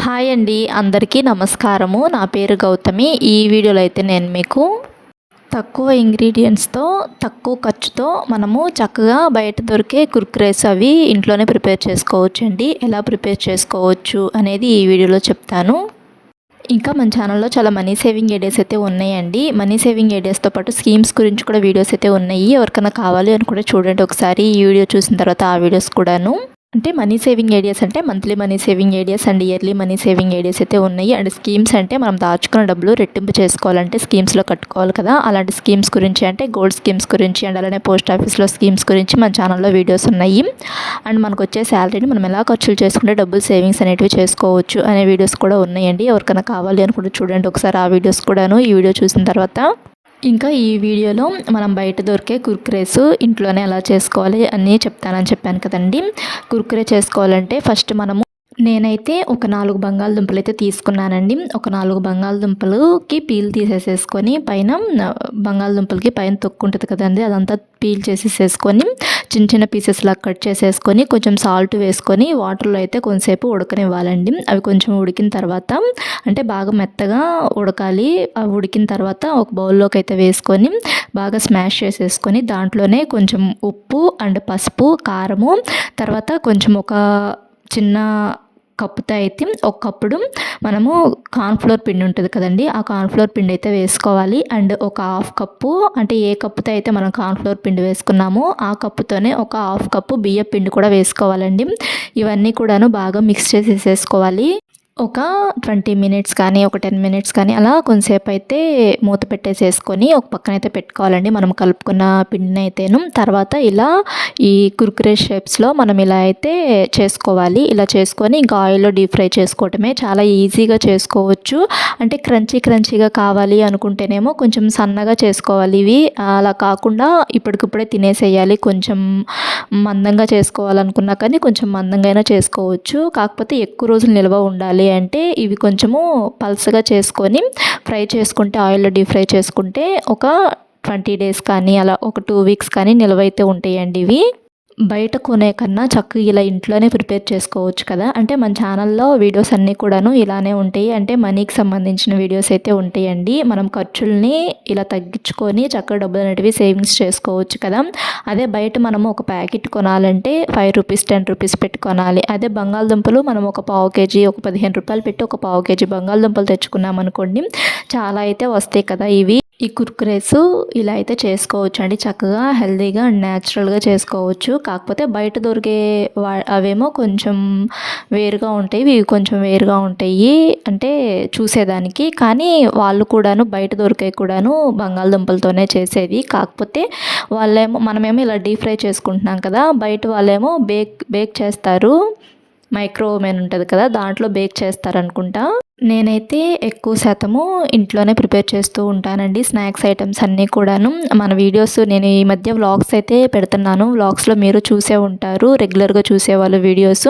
Hi అండి, అందరికీ నమస్కారము. నా పేరు గౌతమి. ఈ వీడియోలో అయితే నేను మీకు తక్కువ ఇంగ్రీడియంట్స్తో తక్కువ ఖర్చుతో మనము చక్కగా బయట దొరికే కుర్కురేస్ అవి ఇంట్లోనే ప్రిపేర్ చేసుకోవచ్చండి. ఎలా ప్రిపేర్ చేసుకోవచ్చు అనేది ఈ వీడియోలో చెప్తాను. ఇంకా మన ఛానల్లో చాలా మనీ సేవింగ్ ఐడియాస్ అయితే ఉన్నాయండి. మనీ సేవింగ్ ఐడియాస్తో పాటు స్కీమ్స్ గురించి కూడా వీడియోస్ అయితే ఉన్నాయి. ఎవరికైనా కావాలి అని కూడా చూడండి ఒకసారి. ఈ వీడియో చూసిన తర్వాత ఆ వీడియోస్ కూడాను. అంటే మనీ సేవింగ్ ఐడియాస్ అంటే monthly money saving ideas and yearly money saving ideas అయితే ఉన్నాయి. అండ్ స్కీమ్స్ అంటే మనం దాచుకున్న డబ్బులు రెట్టింపు చేసుకోవాలంటే స్కీమ్స్లో కట్టుకోవాలి కదా, అలాంటి స్కీమ్స్ గురించి అంటే గోల్డ్ స్కీమ్స్ గురించి అండ్ అలానే పోస్ట్ ఆఫీస్లో స్కీమ్స్ గురించి మన ఛానల్లో వీడియోస్ ఉన్నాయి. అండ్ మనకు వచ్చే శాలరీని మనం ఎలా ఖర్చులు చేసుకుంటే డబ్బులు సేవింగ్స్ అనేటివి చేసుకోవచ్చు అనే వీడియోస్ కూడా ఉన్నాయండి. ఎవరికైనా కావాలి అనుకుంటే చూడండి ఒకసారి ఆ వీడియోస్ కూడాను. ఈ వీడియో చూసిన తర్వాత ఇంకా ఈ వీడియోలో మనం బయట దొరికే కుర్కురేస్ ఇంట్లోనే ఎలా చేసుకోవాలి అని చెప్తానని చెప్పాను కదండి. కుర్కురే చేసుకోవాలంటే ఫస్ట్ నేనైతే ఒక 4 బంగాళదుంపలు అయితే తీసుకున్నానండి. ఒక 4 బంగాళదుంపలకి పీల్ తీసేసేసుకొని పైన బంగాళదుంపలకి పైన తొక్కు ఉంటుంది కదండి, అదంతా పీల్ చేసేసేసుకొని చిన్న చిన్న పీసెస్లా కట్ చేసేసుకొని కొంచెం సాల్ట్ వేసుకొని వాటర్లో అయితే కొంచెంసేపు ఉడకనివ్వాలండి. అవి కొంచెం ఉడికిన తర్వాత అంటే బాగా మెత్తగా ఉడకాలి. అవి ఉడికిన తర్వాత ఒక బౌల్లోకి అయితే వేసుకొని బాగా స్మాష్ చేసేసుకొని దాంట్లోనే కొంచెం ఉప్పు అండ్ పసుపు, కారము, తర్వాత కొంచెం ఒక చిన్న కప్పుతో అయితే ఒక కప్పుడు మనము కార్న్ఫ్లోర్ పిండి ఉంటుంది కదండి, ఆ కార్న్ఫ్లోర్ పిండి అయితే వేసుకోవాలి. అండ్ ఒక హాఫ్ కప్పు అంటే ఏ కప్పుతో అయితే మనం కార్న్ఫ్లోర్ పిండి వేసుకున్నామో ఆ కప్పుతోనే ఒక హాఫ్ కప్పు బియ్యం పిండి కూడా వేసుకోవాలండి. ఇవన్నీ కూడాను బాగా మిక్స్ చేసేసుకోవాలి. ఒక 20 మినిట్స్ కానీ ఒక 10 మినిట్స్ కానీ అలా కొంతసేపు అయితే మూత పెట్టేసేసుకొని ఒక పక్కన అయితే పెట్టుకోవాలండి మనం కలుపుకున్న పిండిని అయితేను. తర్వాత ఇలా ఈ కుర్కురే షేప్స్లో మనం ఇలా అయితే చేసుకోవాలి. ఇలా చేసుకొని ఇంకా ఆయిల్లో డీప్ ఫ్రై చేసుకోవటమే. చాలా ఈజీగా చేసుకోవచ్చు. అంటే క్రంచీగా కావాలి అనుకుంటేనేమో కొంచెం సన్నగా చేసుకోవాలి. ఇవి అలా కాకుండా ఇప్పటికిప్పుడే తినేసేయాలి. కొంచెం మందంగా చేసుకోవాలనుకున్నా కానీ కొంచెం మందంగా అయినా చేసుకోవచ్చు. కాకపోతే ఎక్కువ రోజులు నిల్వ ఉండాలి అంటే ఇవి కొంచెము పల్సగా చేసుకొని ఫ్రై చేసుకుంటే ఆయిల్లో డీప్ ఫ్రై చేసుకుంటే ఒక 20 డేస్ కానీ అలా ఒక 2 వీక్స్ కానీ నిల్వ అయితే ఉంటాయండి. ఇవి బయట కొనే కన్నా చక్కగా ఇలా ఇంట్లోనే ప్రిపేర్ చేసుకోవచ్చు కదా. అంటే మన ఛానల్లో వీడియోస్ అన్నీ కూడాను ఇలానే ఉంటాయి. అంటే మనీకి సంబంధించిన వీడియోస్ అయితే ఉంటాయండి. మనం ఖర్చుల్ని ఇలా తగ్గించుకొని చక్కగా డబ్బులు అనేటివి సేవింగ్స్ చేసుకోవచ్చు కదా. అదే బయట మనము ఒక ప్యాకెట్ కొనాలంటే 5 రూపీస్ 10 రూపీస్ పెట్టి కొనాలి. అదే బంగాళదుంపలు మనం ఒక పావు కేజీ ఒక 15 రూపాయలు పెట్టి ఒక పావు కేజీ బంగాళదుంపలు తెచ్చుకున్నాం అనుకోండి, చాలా అయితే వస్తాయి కదా. ఈ కుర్కురేస్ ఇలా అయితే చేసుకోవచ్చు అండి. చక్కగా హెల్తీగా అండ్ న్యాచురల్గా చేసుకోవచ్చు. కాకపోతే బయట దొరికే అవేమో కొంచెం వేరుగా ఉంటాయి, ఇవి కొంచెం వేరుగా ఉంటాయి అంటే చూసేదానికి. కానీ వాళ్ళు కూడాను బయట దొరికే కూడాను బంగాళదుంపలతోనే చేసేది. కాకపోతే మనమేమో ఇలా డీప్ ఫ్రై చేసుకుంటున్నాం కదా, బయట వాళ్ళేమో బేక్ చేస్తారు. మైక్రో ఓవెన్ ఉంటుంది కదా, దాంట్లో బేక్ చేస్తారనుకుంటా. నేనైతే ఎక్కువ శాతము ఇంట్లోనే ప్రిపేర్ చేస్తూ ఉంటానండి. స్నాక్స్ ఐటమ్స్ అన్నీ కూడాను. మన వీడియోస్ నేను ఈ మధ్య వ్లాగ్స్ అయితే పెడుతున్నాను. వ్లాగ్స్లో మీరు చూసే ఉంటారు, రెగ్యులర్గా చూసేవాళ్ళు వీడియోస్.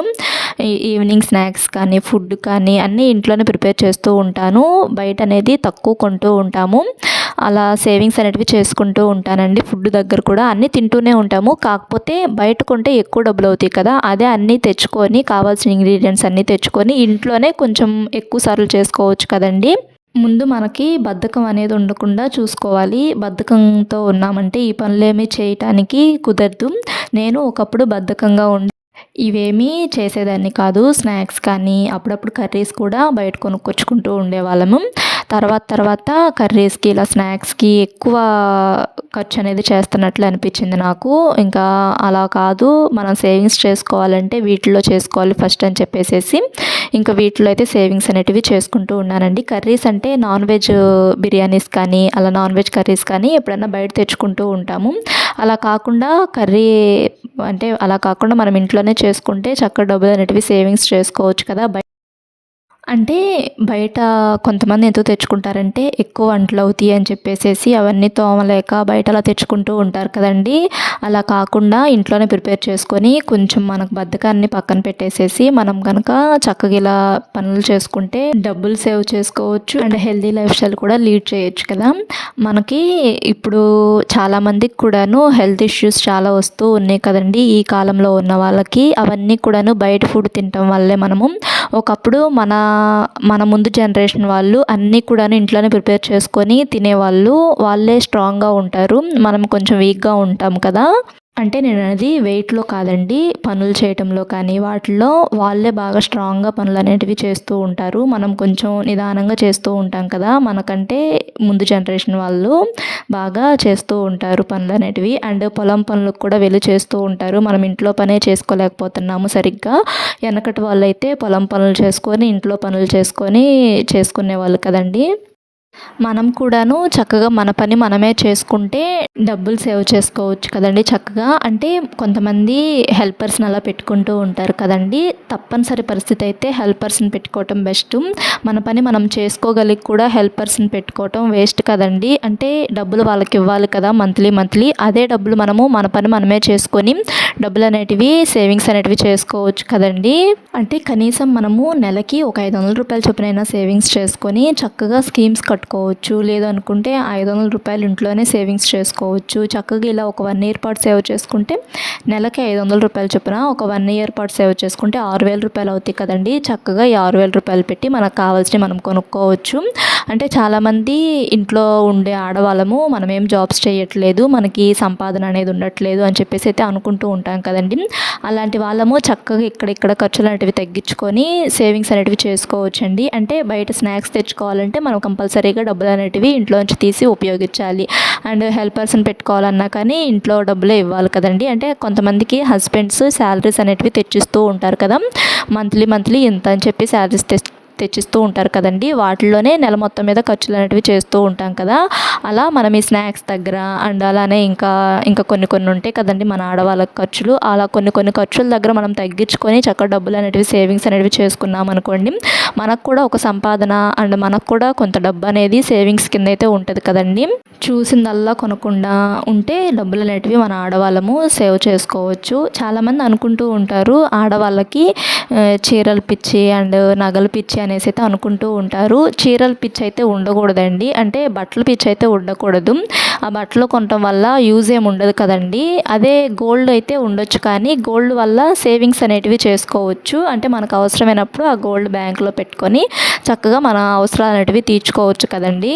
ఈవినింగ్ స్నాక్స్ కానీ ఫుడ్ కానీ అన్నీ ఇంట్లోనే ప్రిపేర్ చేస్తూ ఉంటాను. బయట అనేది తక్కువ కొంటూ ఉంటాము. అలా సేవింగ్స్ అనేటివి చేసుకుంటూ ఉంటానండి. ఫుడ్ దగ్గర కూడా అన్నీ తింటూనే ఉంటాము. కాకపోతే బయట కొంటే ఎక్కువ డబ్బులు అవుతాయి కదా, అదే అన్నీ తెచ్చుకొని కావాల్సిన ఇంగ్రీడియంట్స్ అన్నీ తెచ్చుకొని ఇంట్లోనే కొంచెం ఎక్కువ సార్లు చేసుకోవచ్చు కదండి. ముందు మనకి బద్ధకం అనేది ఉండకుండా చూసుకోవాలి. బద్ధకంతో ఉన్నామంటే ఈ పనులేమీ చేయటానికి కుదరదు. నేను ఒకప్పుడు బద్ధకంగా ఇవేమీ చేసేదాన్ని కాదు. స్నాక్స్ కానీ అప్పుడప్పుడు కర్రీస్ కూడా బయట కొనుక్కొచ్చుకుంటూ ఉండేవాళ్ళము. తర్వాత కర్రీస్కి ఇలా స్నాక్స్కి ఎక్కువ ఖర్చు అనేది చేస్తున్నట్లు అనిపించింది నాకు. ఇంకా అలా కాదు, మనం సేవింగ్స్ చేసుకోవాలంటే వీటిలో చేసుకోవాలి ఫస్ట్ అని చెప్పేసేసి ఇంకా వీటిలో అయితే సేవింగ్స్ అనేటివి చేసుకుంటూ ఉన్నానండి. కర్రీస్ అంటే నాన్ వెజ్ బిర్యానీస్ కానీ అలా నాన్ వెజ్ కర్రీస్ కానీ ఎప్పుడన్నా బయట తెచ్చుకుంటూ ఉంటాము. అలా కాకుండా మనం ఇంట్లోనే చేసుకుంటే చక్కగా డబ్బులు అనేటివి సేవింగ్స్ చేసుకోవచ్చు కదా. అంటే బయట కొంతమంది ఎందుకు తెచ్చుకుంటారంటే ఎక్కువ వంటలు అవుతాయి అని చెప్పేసేసి అవన్నీ తోమలేక బయట అలా తెచ్చుకుంటూ ఉంటారు కదండి. అలా కాకుండా ఇంట్లోనే ప్రిపేర్ చేసుకొని కొంచెం మనకు బద్ధకాన్ని పక్కన పెట్టేసేసి మనం కనుక చక్కగా ఇలా పనులు చేసుకుంటే డబ్బులు సేవ్ చేసుకోవచ్చు అండ్ హెల్తీ లైఫ్ స్టైల్ కూడా లీడ్ చేయొచ్చు కదా. మనకి ఇప్పుడు చాలామందికి కూడాను హెల్త్ ఇష్యూస్ చాలా వస్తూ ఉన్నాయి కదండి ఈ కాలంలో ఉన్న వాళ్ళకి. అవన్నీ కూడాను బయట ఫుడ్ తినటం వల్లే. మనము ఒకప్పుడు మన మన ముందు జనరేషన్ వాళ్ళు అన్నీ కూడాను ఇంట్లోనే ప్రిపేర్ చేసుకొని తినేవాళ్ళు. వాళ్ళే స్ట్రాంగ్‌గా ఉంటారు. మనం కొంచెం వీక్‌గా ఉంటాం కదా! అంటే నేననేది వెయిట్‌లో కాదండి. పనులు చేయటంలో కానీ వాటిల్లో వాళ్ళే బాగా స్ట్రాంగ్‌గా పనులనేటివి చేస్తూ ఉంటారు. మనం కొంచెం నిదానంగా చేస్తూ ఉంటాం కదా! మనకంటే ముందు జనరేషన్ వాళ్ళు బాగా చేస్తూ ఉంటారు పనులనేటివి. అండ్ పొలం పనులకు కూడా వెళ్లి చేస్తూ ఉంటారు. మనం ఇంట్లో పనే చేసుకోలేకపోతున్నాము సరిగ్గా. వెనకటి వాళ్ళైతే పొలం పనులు చేసుకొని, ఇంట్లో పనులు చేసుకొని చేసుకునేవాళ్ళు కదండీ! మనం కూడాను చక్కగా మన పని మనమే చేసుకుంటే డబ్బులు సేవ్ చేసుకోవచ్చు కదండీ చక్కగా. అంటే కొంతమంది హెల్పర్స్‌ని అలా పెట్టుకుంటూ ఉంటారు కదండీ. తప్పనిసరి పరిస్థితి అయితే హెల్పర్స్‌ని పెట్టుకోవటం బెస్టు. మన పని మనం చేసుకోగలిగి కూడా హెల్పర్స్‌ని పెట్టుకోవటం వేస్ట్ కదండీ. అంటే డబ్బులు వాళ్ళకి ఇవ్వాలి కదా మంత్లీ. అదే డబ్బులు మనము మన పని మనమే చేసుకొని డబ్బులు అనేటివి సేవింగ్స్ అనేటివి చేసుకోవచ్చు కదండీ. అంటే కనీసం మనము నెలకి ఒక ₹500 చొప్పునైనా సేవింగ్స్ చేసుకొని చక్కగా స్కీమ్స్ కట్టుకోవచ్చు. లేదనుకుంటే ₹500 ఇంట్లోనే సేవింగ్స్ చేసుకోవచ్చు. చక్కగా ఇలా ఒక 1 ఇయర్ పాటు సేవ్ చేసుకుంటే నెలకి ₹500 చొప్పున ఒక 1 ఇయర్ పాటు సేవ్ చేసుకుంటే ₹6000 అవుతాయి కదండీ. చక్కగా ఈ ₹6000 పెట్టి మనకు కావాల్సినవి మనం కొనుక్కోవచ్చు. అంటే చాలామంది ఇంట్లో ఉండే ఆడవాళ్ళము మనమేం జాబ్స్ చేయట్లేదు, మనకి సంపాదన అనేది ఉండట్లేదు అని చెప్పేసి అయితే అనుకుంటూ ఉంటాం కదండీ. అలాంటి వాళ్ళము చక్కగా ఇక్కడ ఖర్చులు అనేటివి తగ్గించుకొని సేవింగ్స్ అనేటివి చేసుకోవచ్చండి. అంటే బయట స్నాక్స్ తెచ్చుకోవాలంటే మనం కంపల్సరీగా డబ్బులు అనేటివి ఇంట్లోంచి తీసి ఉపయోగించాలి. అండ్ హెల్పర్స్‌ని పెట్టుకోవాలన్నా కానీ ఇంట్లో డబ్బులే ఇవ్వాలి కదండీ. అంటే కొంతమందికి హస్బెండ్స్ శాలరీస్ అనేటివి తెచ్చిస్తూ ఉంటారు కదా! మంత్లీ ఇంత అని చెప్పి శాలరీస్ తెచ్చిస్తూ ఉంటారు కదండీ. వాటిల్లోనే నెల మొత్తం మీద ఖర్చులు అనేటివి చేస్తూ ఉంటాం కదా! అలా మనం ఈ స్నాక్స్ దగ్గర అండ్ అలానే ఇంకా కొన్ని ఉంటాయి కదండీ మన ఆడవాళ్ళ ఖర్చులు. అలా కొన్ని ఖర్చుల దగ్గర మనం తగ్గించుకొని చక్కగా డబ్బులు అనేటివి సేవింగ్స్ అనేటివి చేసుకున్నాం అనుకోండి, మనకు కూడా ఒక సంపాదన అండ్ మనకు కూడా కొంత డబ్బు అనేది సేవింగ్స్ కింద అయితే ఉంటుంది కదండీ. చూసిందల్లా కొనకుండా ఉంటే డబ్బులు అనేటివి మన ఆడవాళ్ళము సేవ్ చేసుకోవచ్చు. చాలామంది అనుకుంటూ ఉంటారు ఆడవాళ్ళకి చీరల పిచ్చి అండ్ నగల పిచ్చి అనేసి అయితే అనుకుంటూ ఉంటారు. చీరల పిచ్చి అయితే ఉండకూడదండి. అంటే బట్టల పిచ్చి అయితే ఉండకూడదు. ఆ బట్టలు కొనటం వల్ల యూజ్ ఏమి ఉండదు కదండి. అదే గోల్డ్ అయితే ఉండొచ్చు, కానీ గోల్డ్ వల్ల సేవింగ్స్ అనేటివి చేసుకోవచ్చు. అంటే మనకు అవసరమైనప్పుడు ఆ గోల్డ్ బ్యాంక్లో పెట్టుకొని చక్కగా మన అవసరాలు అనేటివి తీర్చుకోవచ్చు కదండి.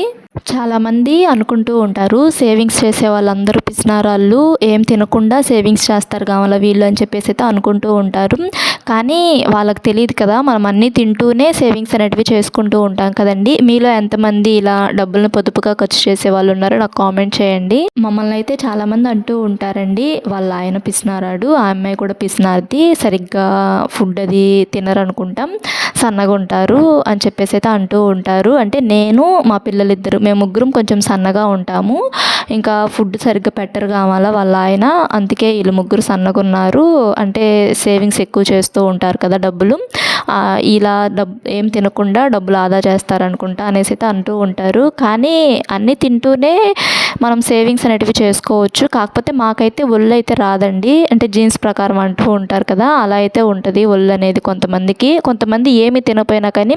చాలామంది అనుకుంటూ ఉంటారు సేవింగ్స్ చేసే వాళ్ళందరూ పిసినారాళ్ళు, ఏం తినకుండా సేవింగ్స్ చేస్తారు కావాలా వీళ్ళు అని చెప్పేసి అయితే అనుకుంటూ ఉంటారు. కానీ వాళ్ళకి తెలియదు కదా, మనం అన్నీ తింటూనే సేవింగ్స్ అనేటివి చేసుకుంటూ ఉంటాం కదండి. మీలో ఎంతమంది ఇలా డబ్బులను పొదుపుగా ఖర్చు చేసే వాళ్ళు ఉన్నారో నాకు కామెంట్ చేయండి. మమ్మల్ని అయితే చాలామంది అంటూ ఉంటారండి, వాళ్ళ ఆయన పిసినారాడు, ఆ అమ్మాయి కూడా పిసినారిది, సరిగ్గా ఫుడ్ అది తినరు అనుకుంటాం, సన్నగా ఉంటారు అని చెప్పేసి అయితే అంటూ ఉంటారు. అంటే నేను మా పిల్లలిద్దరు మేము ముగ్గురం కొంచెం సన్నగా ఉంటాము. ఇంకా ఫుడ్ సరిగ్గా పెట్టరు కావాలా వాళ్ళ ఆయన, అందుకే వీళ్ళు ముగ్గురు సన్నగా ఉన్నారు. అంటే సేవింగ్స్ ఎక్కువ చేస్తూ ఉంటారు కదా డబ్బులు, ఇలా ఏం తినకుండా డబ్బులు ఆదా చేస్తారనుకుంటా అనేసి అయితే అంటూ ఉంటారు. కానీ అన్నీ తింటూనే మనం సేవింగ్స్ అనేటివి చేసుకోవచ్చు. కాకపోతే మాకైతే ఒళ్ళు అయితే రాదండి. అంటే జీన్స్ ప్రకారం అంటూ ఉంటారు కదా, అలా అయితే ఉంటుంది ఒళ్ళు అనేది కొంతమంది ఏమి తినపోయినా కానీ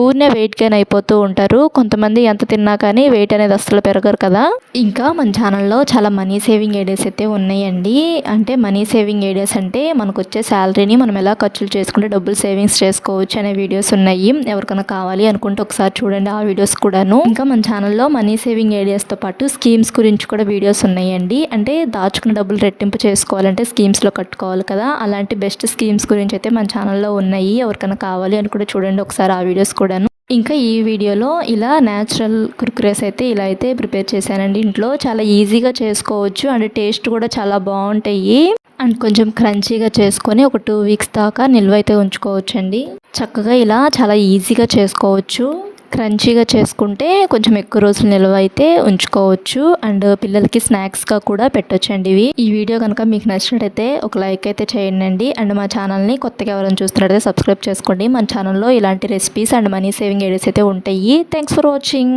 ఊరినే వెయిట్ గెయిన్ అయిపోతూ ఉంటారు. కొంతమంది ఎంత తిన్నా కానీ వెయిట్ అనేది అస్సలు పెరగరు కదా. ఇంకా మన ఛానల్లో చాలా మనీ సేవింగ్ ఐడియాస్ అయితే ఉన్నాయండి. అంటే మనీ సేవింగ్ ఐడియాస్ అంటే మనకు వచ్చే శాలరీని మనం ఎలా ఖర్చులు చేసుకుంటే డబ్బులు సేవింగ్స్ చేసుకోవచ్చు అనే వీడియోస్ ఉన్నాయి. ఎవరికైనా కావాలి అనుకుంటే ఒకసారి చూడండి ఆ వీడియోస్ కూడాను. ఇంకా మన ఛానల్లో మనీ సేవింగ్ ఐడియాస్తో పాటు స్కీమ్స్ గురించి కూడా వీడియోస్ ఉన్నాయండి. అంటే దాచుకున్న డబ్బులు రెట్టింపు చేసుకోవాలంటే స్కీమ్స్లో కట్టుకోవాలి కదా, అలాంటి బెస్ట్ స్కీమ్స్ గురించి అయితే మన ఛానల్లో ఉన్నాయి. ఎవరికైనా కావాలి అని కూడా చూడండి ఒకసారి ఆ వీడియోస్ కూడాను. ఇంకా ఈ వీడియోలో ఇలా న్యాచురల్ కుర్కురేస్ అయితే ఇలా అయితే ప్రిపేర్ చేశానండి. ఇంట్లో చాలా ఈజీగా చేసుకోవచ్చు అండ్ టేస్ట్ కూడా చాలా బాగుంటాయి అండ్ కొంచెం క్రంచీగా చేసుకొని ఒక 2 వీక్స్ దాకా నిల్వ అయితే ఉంచుకోవచ్చండి. చక్కగా ఇలా చాలా ఈజీగా చేసుకోవచ్చు. క్రంచీగా చేసుకుంటే కొంచెం ఎక్కువ రోజులు నిల్వ అయితే ఉంచుకోవచ్చు అండ్ పిల్లలకి స్నాక్స్గా కూడా పెట్టొచ్చండి ఇవి. ఈ వీడియో కనుక మీకు నచ్చినట్టయితే ఒక లైక్ అయితే చేయండి అండ్ మా ఛానల్ని కొత్తగా ఎవరైనా చూస్తున్నట్టయితే సబ్స్క్రైబ్ చేసుకోండి. మన ఛానల్లో ఇలాంటి recipes and money saving ideas అయితే ఉంటాయి. Thanks for watching.